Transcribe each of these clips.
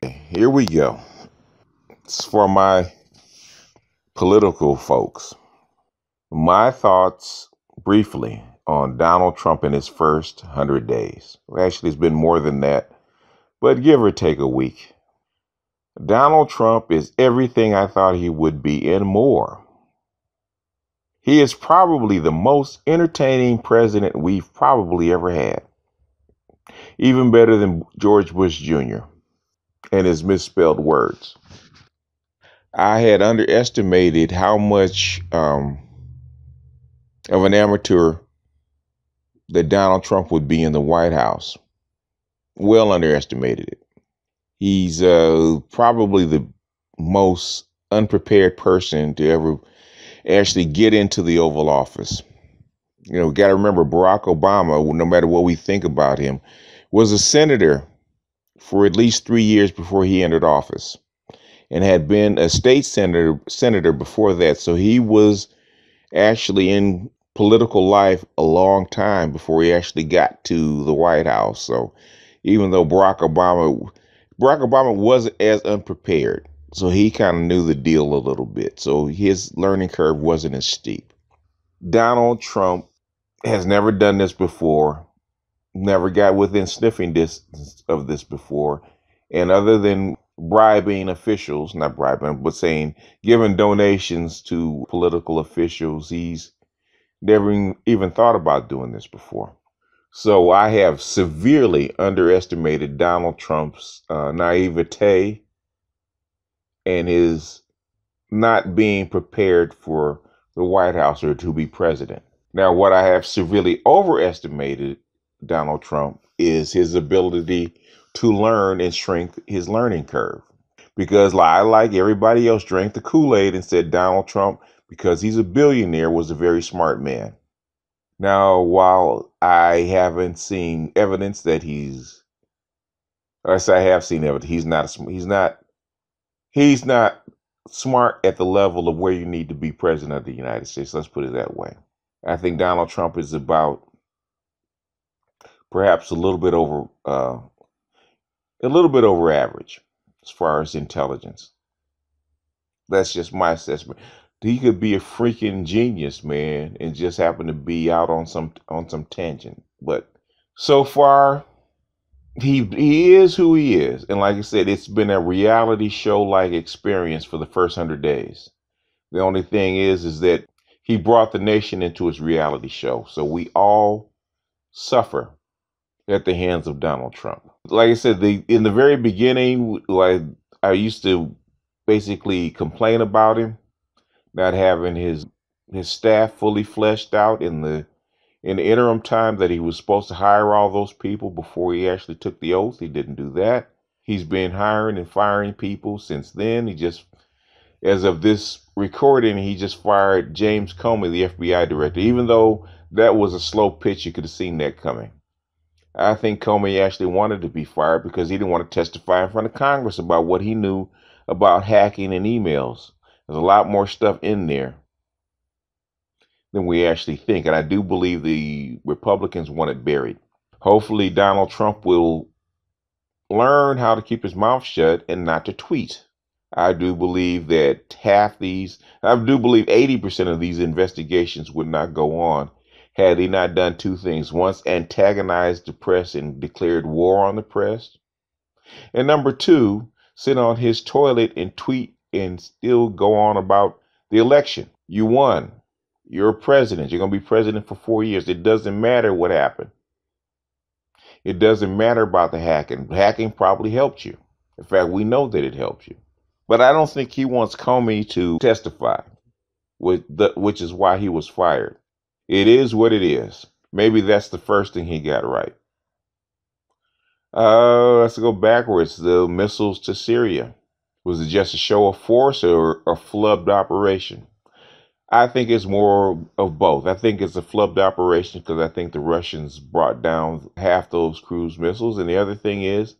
Here we go. It's for my political folks. My thoughts briefly on Donald Trump in his first 100 days. Well, actually, it's been more than that, but give or take a week. Donald Trump is everything I thought he would be and more. He is probably the most entertaining president we've probably ever had. Even better than George Bush Jr. and his misspelled words. I had underestimated how much of an amateur that Donald Trump would be in the White House. Well underestimated it. He's probably the most unprepared person to ever actually get into the Oval Office. You know, got to remember Barack Obama, no matter what we think about him, was a senator for at least 3 years before he entered office and had been a state senator before that. So he was actually in political life a long time before he actually got to the White House. So even though Barack Obama wasn't as unprepared, so he kind of knew the deal a little bit. So his learning curve wasn't as steep. Donald Trump has never done this before, never got within sniffing distance of this before. And other than bribing officials, not bribing, but saying giving donations to political officials, he's never even thought about doing this before. So I have severely underestimated Donald Trump's naivete and his not being prepared for the White House or to be president. Now, what I have severely overestimated Donald Trump is his ability to learn and shrink his learning curve. Because I, like everybody else, drank the Kool-Aid and said Donald Trump, because he's a billionaire, was a very smart man. Now, while I haven't seen evidence that I have seen evidence, he's not smart at the level of where you need to be president of the United States. Let's put it that way. I think Donald Trump is about perhaps a little bit over average as far as intelligence. That's just my assessment. He could be a freaking genius, man, and just happen to be out on some tangent. But so far, he is who he is, and like I said, it's been a reality show like experience for the first 100 days. The only thing is that he brought the nation into his reality show, so we all suffer at the hands of Donald Trump. Like I said, in the very beginning, like I used to basically complain about him not having his staff fully fleshed out in the interim time that he was supposed to hire all those people before he actually took the oath. He didn't do that. He's been hiring and firing people since then. As of this recording, he just fired James Comey, the FBI director, even though that was a slow pitch. You could have seen that coming. I think Comey actually wanted to be fired because he didn't want to testify in front of Congress about what he knew about hacking and emails. There's a lot more stuff in there than we actually think. And I do believe the Republicans want it buried. Hopefully, Donald Trump will learn how to keep his mouth shut and not to tweet. I do believe that 80% of these investigations would not go on had he not done two things. Once, antagonized the press and declared war on the press. And number two, sit on his toilet and tweet and still go on about the election. You won. You're a president. You're going to be president for 4 years. It doesn't matter what happened. It doesn't matter about the hacking. Hacking probably helped you. In fact, we know that it helped you. But I don't think he wants Comey to testify, which is why he was fired. It is what it is. Maybe that's the first thing he got right. Let's go backwards. The missiles to Syria. Was it just a show of force or a flubbed operation? I think it's more of both. I think it's a flubbed operation because I think the Russians brought down half those cruise missiles. And the other thing is,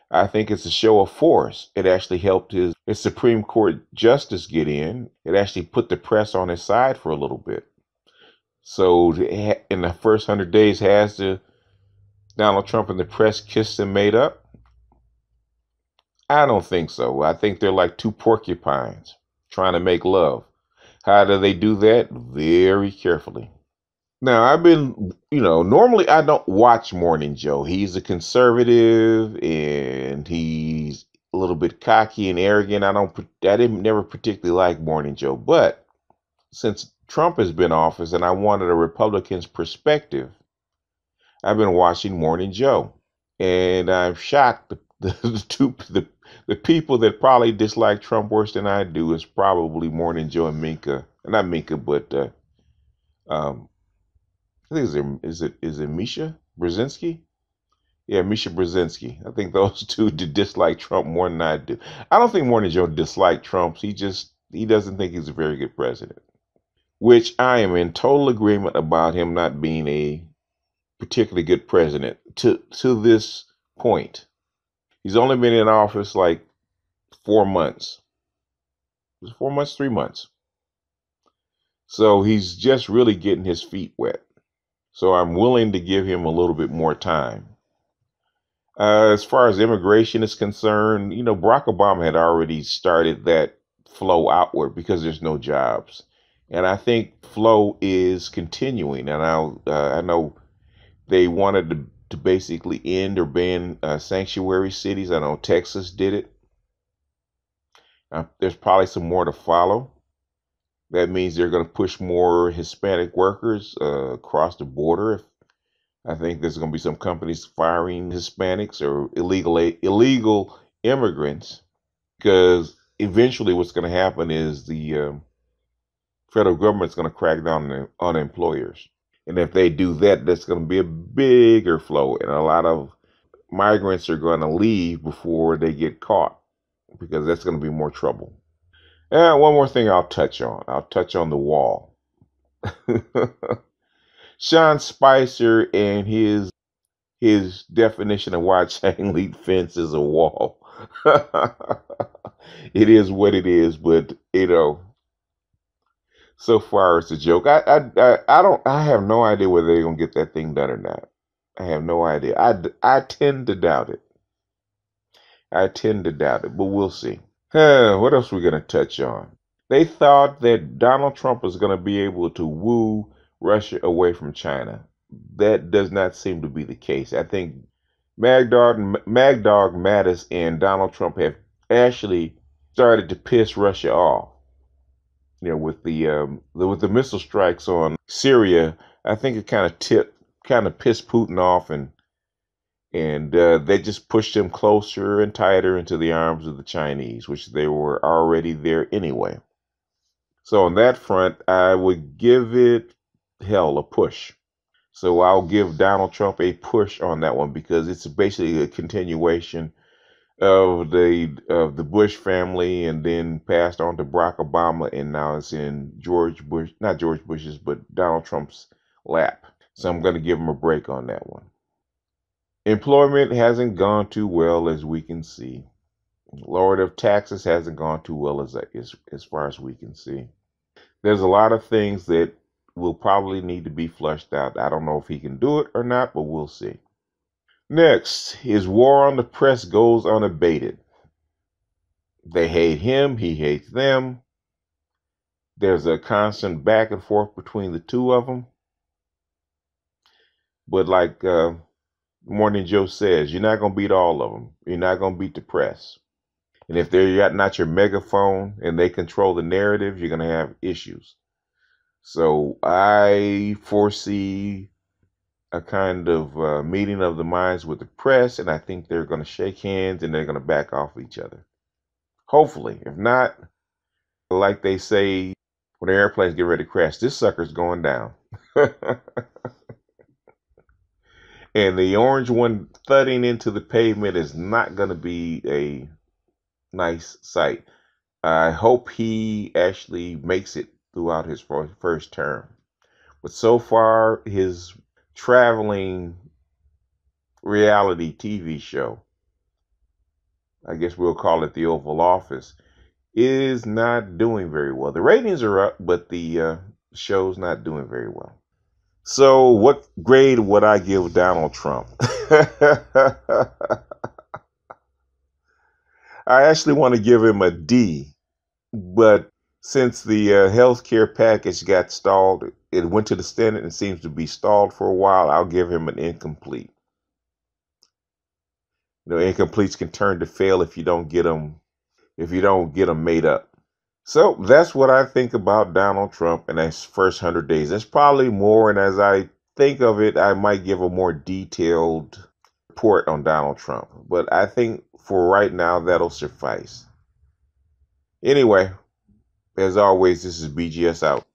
I think it's a show of force. It actually helped his Supreme Court justice get in. It actually put the press on his side for a little bit. So in the first 100 days, has Donald Trump and the press kissed and made up? I don't think so. I think they're like two porcupines trying to make love. How do they do that? Very carefully. Now, I've been, normally I don't watch Morning Joe. He's a conservative and he's a little bit cocky and arrogant. I didn't never particularly like Morning Joe, but since Trump has been in office and I wanted a Republican's perspective, I've been watching Morning Joe. And I'm shocked the people that probably dislike Trump worse than I do is probably Morning Joe and Minka. Not Minka, but um I think is it Misha Brzezinski? Yeah, Misha Brzezinski. I think those two dislike Trump more than I do. I don't think Morning Joe dislikes Trump. He doesn't think he's a very good president. Which I am in total agreement about him not being a particularly good president to this point. He's only been in office like 4 months. Was it 4 months, 3 months? So he's just really getting his feet wet. So I'm willing to give him a little bit more time. As far as immigration is concerned, Barack Obama had already started that flow outward because there's no jobs. And I think flow is continuing. And I know they wanted to basically end or ban sanctuary cities. I know Texas did it. There's probably some more to follow. That means they're going to push more Hispanic workers across the border. I think there's going to be some companies firing Hispanics or illegal immigrants because eventually what's going to happen is the federal government's going to crack down on employers. And if they do that, that's going to be a bigger flow. And a lot of migrants are going to leave before they get caught because that's going to be more trouble. And one more thing I'll touch on. I'll touch on the wall. Sean Spicer and his definition of why chain link fence is a wall. It is what it is, but so far it's a joke. I have no idea whether they're gonna get that thing done or not. I have no idea. I tend to doubt it. But we'll see. What else are we gonna touch on? They thought that Donald Trump was gonna be able to woo Russia away from China. That does not seem to be the case. I think Mad Dog Mattis and Donald Trump have actually started to piss Russia off. With the missile strikes on Syria, I think it kind of pissed Putin off, and they just pushed him closer and tighter into the arms of the Chinese, which they were already there anyway. So on that front, I would give it a push. So I'll give Donald Trump a push on that one because it's basically a continuation of the Bush family and then passed on to Barack Obama and now it's in not George Bush's, but Donald Trump's lap. So I'm going to give him a break on that one. Employment hasn't gone too well as we can see. Lord of taxes hasn't gone too well as far as we can see. There's a lot of things that will probably need to be flushed out. I don't know if he can do it or not, but we'll see. Next, his war on the press goes unabated. They hate him, he hates them. There's a constant back and forth between the two of them. But like Morning Joe says, you're not going to beat all of them. You're not going to beat the press. And if they're not your megaphone and they control the narrative, you're going to have issues. So I foresee a kind of meeting of the minds with the press, and I think they're going to shake hands and they're going to back off each other. Hopefully. If not, like they say when the airplanes get ready to crash, this sucker's going down. And the orange one thudding into the pavement is not going to be a nice sight. I hope he actually makes it throughout his first term. But so far, his traveling reality TV show, I guess we'll call it the Oval Office, is not doing very well. The ratings are up, but the show's not doing very well. So what grade would I give Donald Trump? I actually want to give him a D, but since the health care package got stalled, it went to the Senate and seems to be stalled for a while. I'll give him an incomplete. Incompletes can turn to fail if you don't get them made up. So that's what I think about Donald Trump in his first 100 days. There's probably more, and as I think of it, I might give a more detailed report on Donald Trump. But I think for right now, that'll suffice. Anyway, as always, this is BGS out.